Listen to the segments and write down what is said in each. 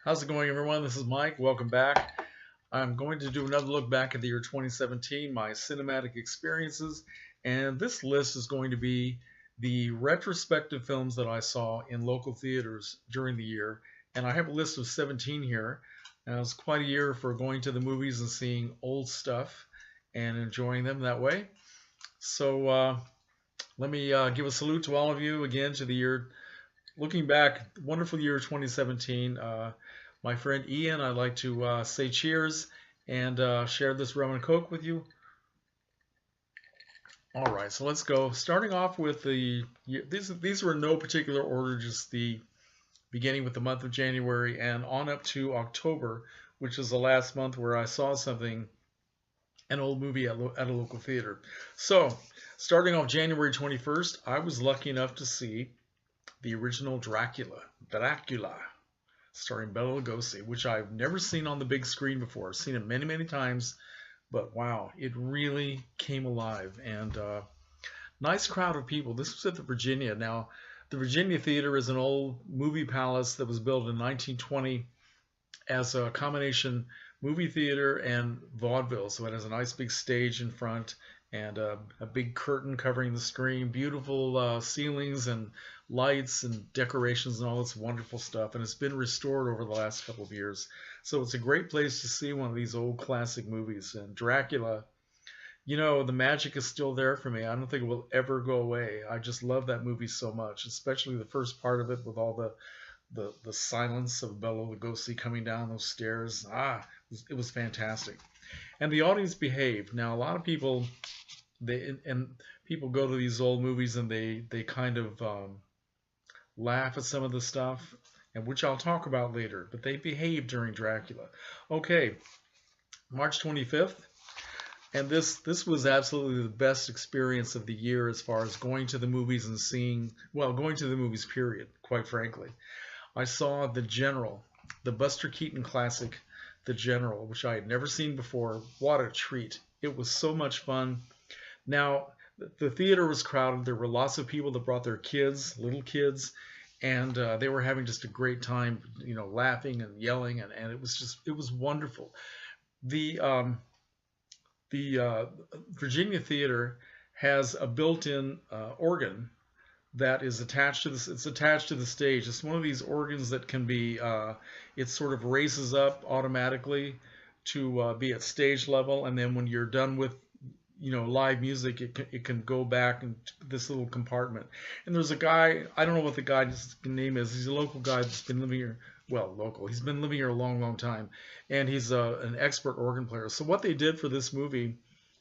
How's it going, everyone? This is Mike. Welcome back. I'm going to do another look back at the year 2017, my cinematic experiences, and this list is going to be the retrospective films that I saw in local theaters during the year. And I have a list of 17 here. Now, it's quite a year for going to the movies and seeing old stuff and enjoying them that way. So let me give a salute to all of you again to the year. Looking back, wonderful year 2017. My friend Ian, I'd like to say cheers and share this rum and coke with you. All right, so let's go. Starting off with these were in no particular order, just the beginning with the month of January and on up to October, which is the last month where I saw something, an old movie at a local theater. So, starting off January 21st, I was lucky enough to see the original Dracula, starring Bela Lugosi, which I've never seen on the big screen before. I've seen it many, many times, but wow, it really came alive. And nice crowd of people. This was at the Virginia. Now, the Virginia Theater is an old movie palace that was built in 1920 as a combination movie theater and vaudeville. So it has a nice big stage in front and a big curtain covering the screen, beautiful ceilings and lights and decorations and all this wonderful stuff. And it's been restored over the last couple of years. So it's a great place to see one of these old classic movies. And Dracula, the magic is still there for me. I don't think it will ever go away. I just love that movie so much, especially the first part of it with all the silence of Bela Lugosi coming down those stairs. It was fantastic. And the audience behaved. Now, a lot of people, people go to these old movies and they kind of laugh at some of the stuff, and which I'll talk about later. But they behaved during Dracula. Okay, March 25th, and this was absolutely the best experience of the year as far as going to the movies and going to the movies, period, quite frankly. I saw The General, the Buster Keaton classic, The General, which I had never seen before. What a treat. It was so much fun. Now, the theater was crowded. There were lots of people that brought their kids, little kids, and they were having just a great time, laughing and yelling, and it was wonderful. The Virginia Theater has a built-in organ that is attached to this. It's attached to the stage. It's one of these organs that can be, it sort of raises up automatically to be at stage level, and then when you're done with live music, it can go back into this little compartment. And there's a guy, I don't know what the guy's name is. He's a local guy that's been living here. Well, local. He's been living here a long, long time, and he's an expert organ player. So what they did for this movie,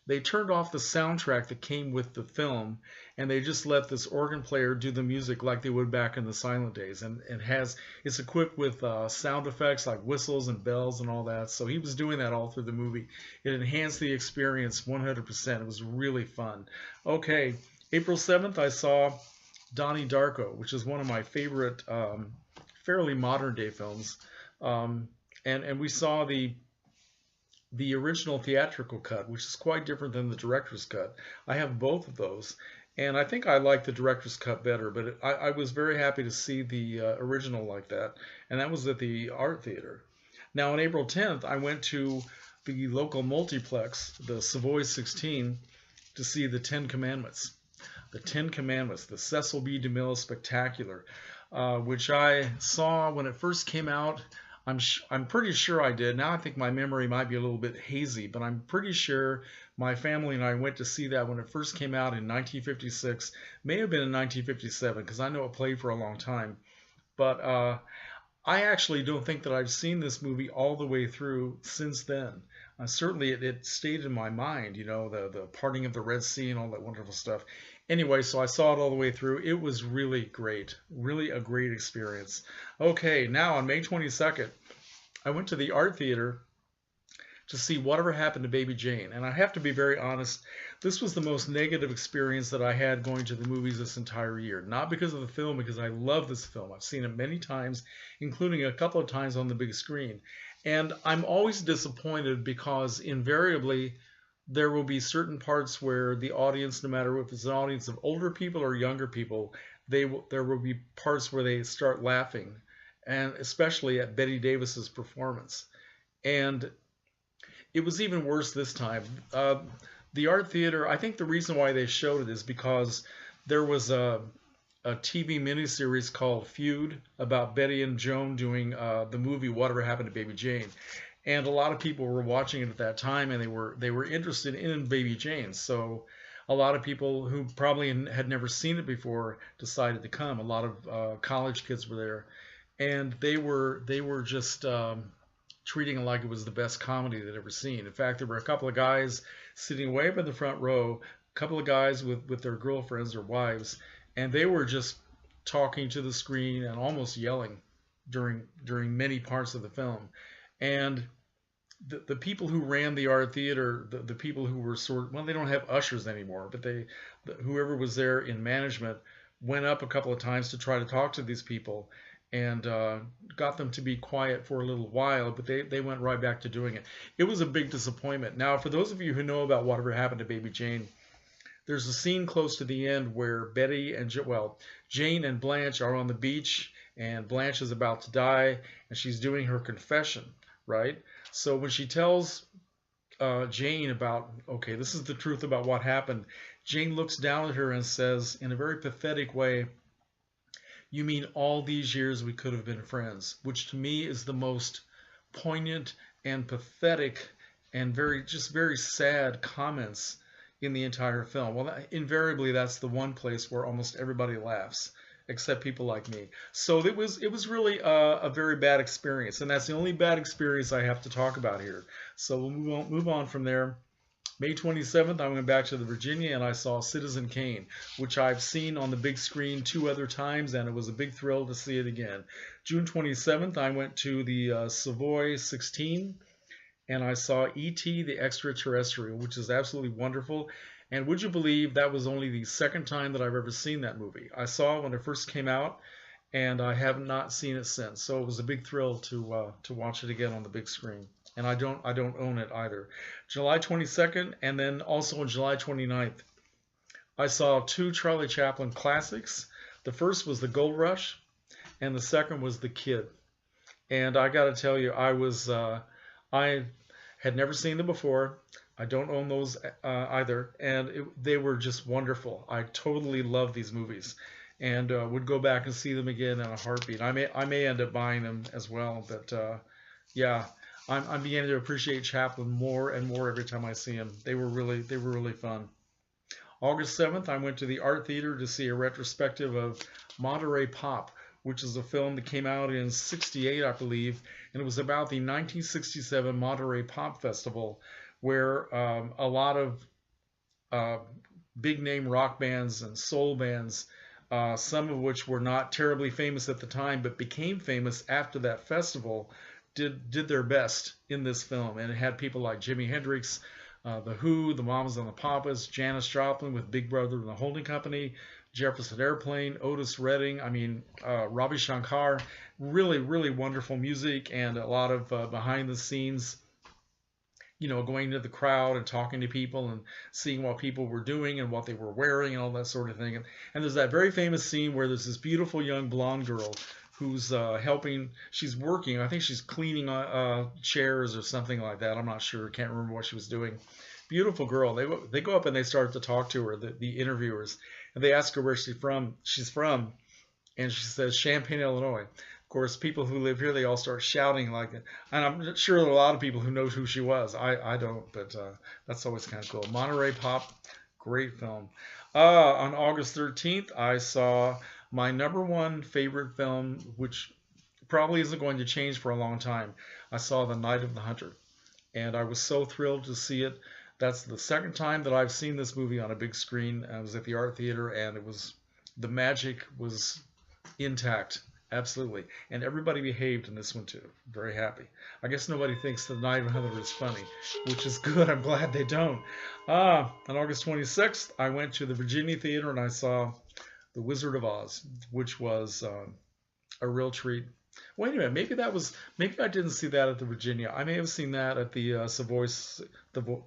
they turned off the soundtrack that came with the film, and they just let this organ player do the music like they would back in the silent days. And it's equipped with sound effects like whistles and bells and all that. So he was doing that all through the movie. It enhanced the experience 100%. It was really fun. Okay, April 7th, I saw Donnie Darko, which is one of my favorite fairly modern day films. And we saw the original theatrical cut, which is quite different than the director's cut. I have both of those, and I think I like the director's cut better, but I was very happy to see the original like that, and that was at the Art Theater. Now, on April 10th, I went to the local multiplex, the Savoy 16, to see the Ten Commandments. The Ten Commandments, the Cecil B. DeMille Spectacular, which I saw when it first came out. I'm pretty sure I did. Now I think my memory might be a little bit hazy, but I'm pretty sure my family and I went to see that when it first came out in 1956. May have been in 1957 because I know it played for a long time. But I actually don't think that I've seen this movie all the way through since then. Certainly it stayed in my mind, the parting of the Red Sea and all that wonderful stuff. Anyway, so I saw it all the way through. It was really great. Really a great experience. Okay, now on May 22nd, I went to the Art Theater to see Whatever Happened to Baby Jane. And I have to be very honest, this was the most negative experience that I had going to the movies this entire year. Not because of the film, because I love this film. I've seen it many times, including a couple of times on the big screen. And I'm always disappointed because invariably there will be certain parts where the audience, no matter if it's an audience of older people or younger people, there will be parts where they start laughing and especially at Betty Davis's performance. And it was even worse this time. The art theater, I think the reason why they showed it is because there was a TV miniseries called Feud about Betty and Joan doing the movie Whatever Happened to Baby Jane, and a lot of people were watching it at that time, and they were interested in Baby Jane. So a lot of people who probably had never seen it before decided to come. A lot of college kids were there, and they were just treating it like it was the best comedy they'd ever seen. In fact, there were a couple of guys sitting way up in the front row, a couple of guys with their girlfriends or wives, and they were just talking to the screen and almost yelling during many parts of the film. And the people who ran the art theater, the people who were well, they don't have ushers anymore, but whoever was there in management went up a couple of times to try to talk to these people and got them to be quiet for a little while, but they went right back to doing it. It was a big disappointment. Now, for those of you who know about Whatever Happened to Baby Jane, there's a scene close to the end where Betty and Jane and Blanche are on the beach, and Blanche is about to die, and she's doing her confession, right? So when she tells Jane about, okay, this is the truth about what happened, Jane looks down at her and says, in a very pathetic way, "You mean all these years we could have been friends?" Which to me is the most poignant and pathetic and very sad comments in the entire film. Well, invariably that's the one place where almost everybody laughs, except people like me. So it was really a very bad experience, and that's the only bad experience I have to talk about here. So we'll move on from there. May 27th, I went back to the Virginia and I saw Citizen Kane, which I've seen on the big screen 2 other times, and it was a big thrill to see it again. June 27th, I went to the Savoy 16, and I saw E.T. the Extraterrestrial, which is absolutely wonderful. And would you believe that was only the second time that I've ever seen that movie? I saw it when it first came out, and I have not seen it since. So it was a big thrill to watch it again on the big screen. And I don't own it either. July 22nd, and then also on July 29th, I saw 2 Charlie Chaplin classics. The first was The Gold Rush, and the second was The Kid. And I got to tell you, I had never seen them before. I don't own those either, and they were just wonderful. I totally love these movies, and would go back and see them again in a heartbeat. I may end up buying them as well, but yeah, I'm beginning to appreciate Chaplin more and more every time I see him. They were really fun. August 7th, I went to the Art Theater to see a retrospective of Monterey Pop, which is a film that came out in '68, I believe, and it was about the 1967 Monterey Pop Festival, where a lot of big name rock bands and soul bands, some of which were not terribly famous at the time but became famous after that festival, did their best in this film. And it had people like Jimi Hendrix, The Who, the Mamas and the Papas, Janis Joplin with Big Brother and the Holding Company, Jefferson Airplane, Otis Redding, Ravi Shankar. Really wonderful music, and a lot of behind the scenes, going into the crowd and talking to people and seeing what people were doing and what they were wearing and all that sort of thing. And there's that very famous scene where there's this beautiful young blonde girl who's helping. She's working. I think she's cleaning chairs or something like that. I'm not sure. Can't remember what she was doing. Beautiful girl. They go up and they start to talk to her, the interviewers, and they ask her where she's from, and she says Champaign, Illinois. Of course, people who live here, they all start shouting like it. And I'm sure there are a lot of people who know who she was. I don't, but that's always kind of cool. Monterey Pop, great film. On August 13th, I saw my #1 favorite film, which probably isn't going to change for a long time. I saw The Night of the Hunter, and I was so thrilled to see it. That's the second time that I've seen this movie on a big screen. I was at the Art Theater, and the magic was intact. Absolutely. And everybody behaved in this one too. Very happy. I guess nobody thinks The Night of the Hunter is funny, which is good. I'm glad they don't. On August 26th, I went to the Virginia Theater and I saw The Wizard of Oz, which was a real treat. Wait a minute. Maybe I didn't see that at the Virginia. I may have seen that at the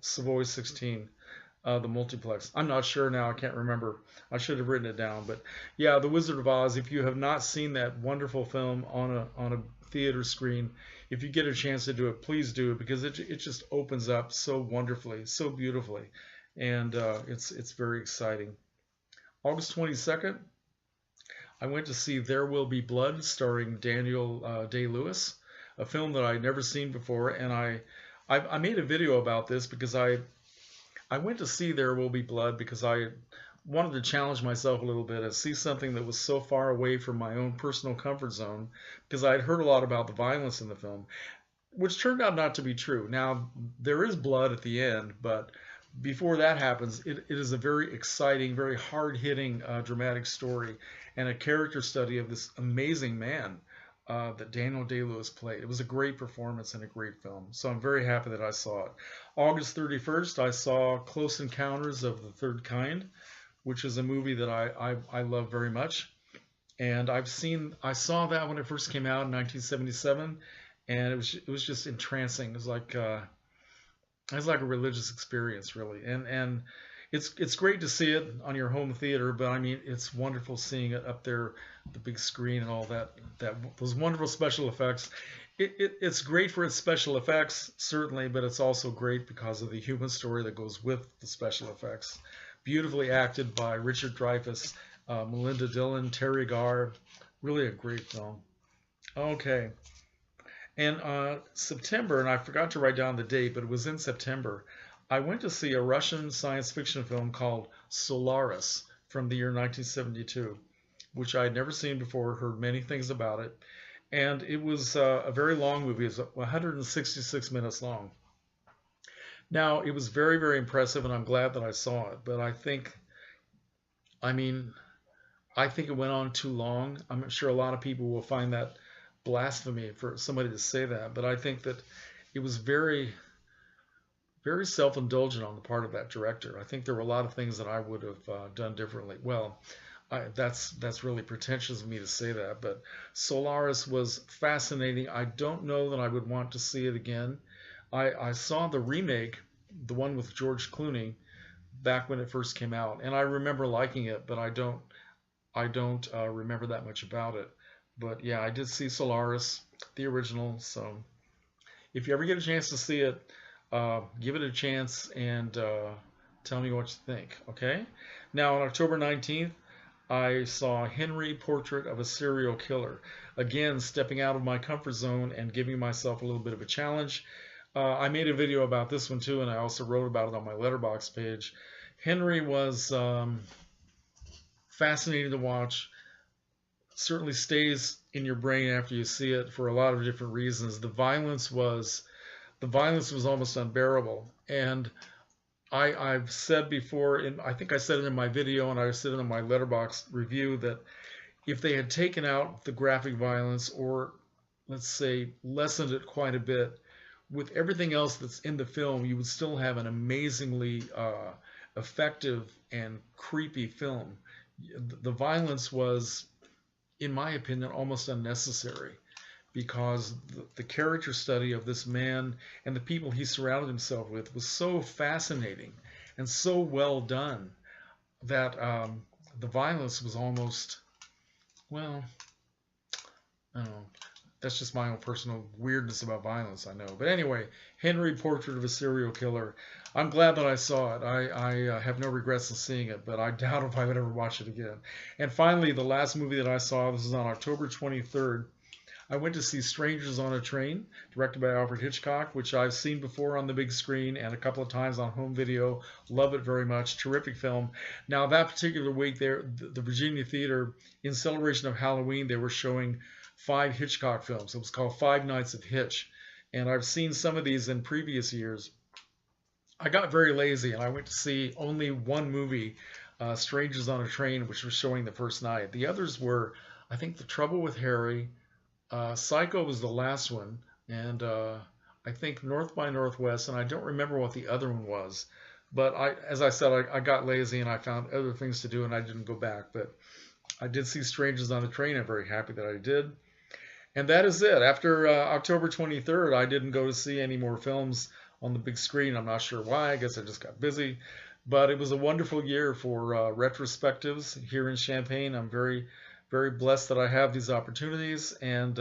Savoy 16. the multiplex. I'm not sure now. I can't remember. I should have written it down. But yeah, The Wizard of Oz. If you have not seen that wonderful film on a theater screen, if you get a chance to do it, please do it, because it just opens up so wonderfully, so beautifully, and it's very exciting. August 22nd, I went to see There Will Be Blood, starring Daniel Day-Lewis, a film that I'd never seen before, and I made a video about this because I went to see There Will Be Blood because I wanted to challenge myself a little bit and see something that was so far away from my own personal comfort zone, because I'd heard a lot about the violence in the film, which turned out not to be true. Now, there is blood at the end, but before that happens, it is a very exciting, very hard-hitting, dramatic story, and a character study of this amazing man that Daniel Day-Lewis played. It was a great performance and a great film, so I'm very happy that I saw it. August 31st, I saw Close Encounters of the Third Kind, which is a movie that I love very much. And I saw that when it first came out in 1977, and it was just entrancing. It was like a religious experience, really. And it's great to see it on your home theater, but I mean, it's wonderful seeing it up there, the big screen and all that those wonderful special effects. It's great for its special effects, certainly, but it's also great because of the human story that goes with the special effects. Beautifully acted by Richard Dreyfuss, Melinda Dillon, Terry Garr. Really a great film. Okay. And September, and I forgot to write down the date, but it was in September, I went to see a Russian science fiction film called Solaris from the year 1972, which I had never seen before, heard many things about it. And it was a very long movie. It was 166 minutes long. Now, it was very, very impressive, and I'm glad that I saw it. But I think it went on too long. I'm sure a lot of people will find that blasphemy for somebody to say that, but I think that it was very, very self-indulgent on the part of that director. I think there were a lot of things that I would have done differently. Well, that's really pretentious of me to say that, but Solaris was fascinating. I don't know that I would want to see it again. I saw the remake, the one with George Clooney, back when it first came out, and I remember liking it, but I don't remember that much about it. But yeah, I did see Solaris, the original. So if you ever get a chance to see it, give it a chance and tell me what you think. Okay. Now on October 19th, I saw Henry, Portrait of a Serial Killer. Again, stepping out of my comfort zone and giving myself a little bit of a challenge. I made a video about this one too, and I also wrote about it on my Letterboxd page. Henry was fascinating to watch. Certainly stays in your brain after you see it for a lot of different reasons. The violence was almost unbearable, and I've said before, and I think I said it in my video, and I said it in my Letterboxd review, that if they had taken out the graphic violence, or let's say lessened it quite a bit, with everything else that's in the film, you would still have an amazingly effective and creepy film. The violence was, in my opinion, almost unnecessary, because the character study of this man and the people he surrounded himself with was so fascinating and so well done that the violence was almost, well, I don't know. That's just my own personal weirdness about violence, I know. But anyway, Henry, Portrait of a Serial Killer. I'm glad that I saw it. I have no regrets in seeing it, but I doubt if I would ever watch it again. And finally, the last movie that I saw, this is on October 23rd. I went to see Strangers on a Train, directed by Alfred Hitchcock, which I've seen before on the big screen and a couple of times on home video. Love it very much. Terrific film. Now, that particular week there, the Virginia Theater, in celebration of Halloween, they were showing 5 Hitchcock films. It was called Five Nights of Hitch. And I've seen some of these in previous years. I got very lazy and I went to see only one movie, Strangers on a Train, which was showing the first night. The others were, I think, The Trouble with Harry, Psycho was the last one, and I think North by Northwest, and I don't remember what the other one was. But as I said, I got lazy and I found other things to do and I didn't go back. But I did see Strangers on a Train. I'm very happy that I did. And that is it. After October 23rd, I didn't go to see any more films on the big screen. I'm not sure why. I guess I just got busy. But it was a wonderful year for retrospectives here in Champaign. I'm very, very blessed that I have these opportunities, and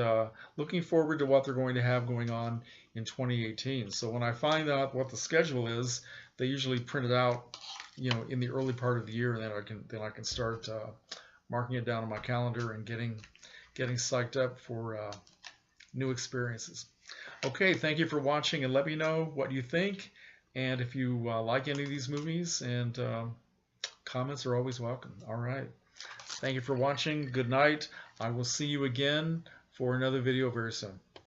looking forward to what they're going to have going on in 2018. So when I find out what the schedule is, they usually print it out, in the early part of the year, and then I can start marking it down on my calendar and getting psyched up for new experiences. Okay, thank you for watching, and let me know what you think, and if you like any of these movies, and comments are always welcome. All right. Thank you for watching. Good night. I will see you again for another video very soon.